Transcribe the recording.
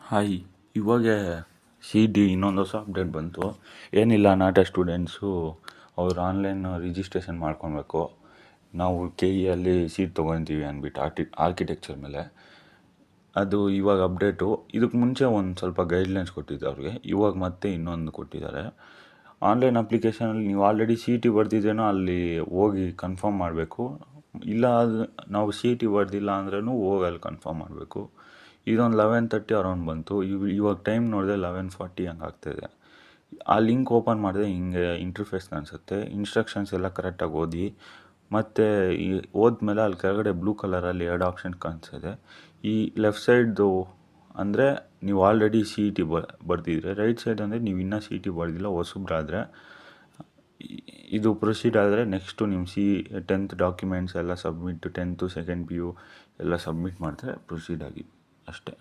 Hi, ಇವಾಗ C D ಇನ್ನೊಂದು ಹೊಸ ಅಪ್ಡೇಟ್ ಬಂತು. ಏನಿಲ್ಲ, ನಾಟ ಸ್ಟೂಡೆಂಟ್ಸು ಅವ್ರು ಆನ್ಲೈನ್ ರಿಜಿಸ್ಟ್ರೇಷನ್ ಮಾಡ್ಕೊಬೇಕು. ನಾವು ಕೆ ಇಯಲ್ಲಿ ಸೀಟ್ ತೊಗೊತೀವಿ ಅಂದ್ಬಿಟ್ಟು ಆರ್ಕಿಟೆಕ್ಚರ್ ಮೇಲೆ. ಅದು ಇವಾಗ ಅಪ್ಡೇಟು. ಇದಕ್ಕೆ ಮುಂಚೆ ಒಂದು ಸ್ವಲ್ಪ ಗೈಡ್ಲೈನ್ಸ್ ಕೊಟ್ಟಿದ್ದೆ ಅವ್ರಿಗೆ. ಇವಾಗ ಮತ್ತೆ ಇನ್ನೊಂದು ಕೊಟ್ಟಿದ್ದಾರೆ. ಆನ್ಲೈನ್ ಅಪ್ಲಿಕೇಶನಲ್ಲಿ ನೀವು ಆಲ್ರೆಡಿ ಸಿ ಟಿ ಬರ್ದಿದ್ರೇನೋ ಅಲ್ಲಿ ಹೋಗಿ ಕನ್ಫರ್ಮ್ ಮಾಡಬೇಕು. ಇಲ್ಲ ನಾವು ಸಿ ಟಿ ಬರ್ದಿಲ್ಲ ಅಂದ್ರೂ ಹೋಗಿ ಅಲ್ಲಿ ಕನ್ಫರ್ಮ್ ಮಾಡಬೇಕು. ಇದೊಂದು 11:30 ಅರೌಂಡ್ ಬಂತು. ಇವಾಗ ಟೈಮ್ ನೋಡಿದ್ರೆ 11:40 ಹಂಗೆ ಆಗ್ತಾಯಿದೆ. ಆ ಲಿಂಕ್ ಓಪನ್ ಮಾಡಿದ್ರೆ ಹಿಂಗೆ ಇಂಟರ್ಫೇಸ್ ಕಾಣಿಸುತ್ತೆ. ಇನ್ಸ್ಟ್ರಕ್ಷನ್ಸ್ ಎಲ್ಲ ಕರೆಕ್ಟಾಗಿ ಓದಿ. ಮತ್ತು ಈ ಹೋದ್ಮೇಲೆ ಅಲ್ಲಿ ಕೆಳಗಡೆ ಬ್ಲೂ ಕಲರಲ್ಲಿ 2 ಆಪ್ಷನ್ ಕಾಣಿಸಿದೆ. ಈ ಲೆಫ್ಟ್ ಸೈಡ್ದು ಅಂದರೆ ನೀವು ಆಲ್ರೆಡಿ ಸಿ ಇ ಟಿ ಬರ್ದಿದ್ರೆ, ರೈಟ್ ಸೈಡ್ ಅಂದರೆ ನೀವು ಇನ್ನೂ ಸಿ ಇ ಟಿ ಬರ್ದಿಲ್ಲ ಹೊಸಬ್ರಾದರೆ. ಇದು ಪ್ರೊಸೀಡ್ ಆದರೆ ನೆಕ್ಸ್ಟು ನಿಮ್ಮ 10th ಡಾಕ್ಯುಮೆಂಟ್ಸ್ ಎಲ್ಲ submit, 10th second P U ಎಲ್ಲ ಸಬ್ಮಿಟ್ ಮಾಡಿದ್ರೆ ಪ್ರೊಸೀಡ್ ಆಗಿ ಅಷ್ಟೇ.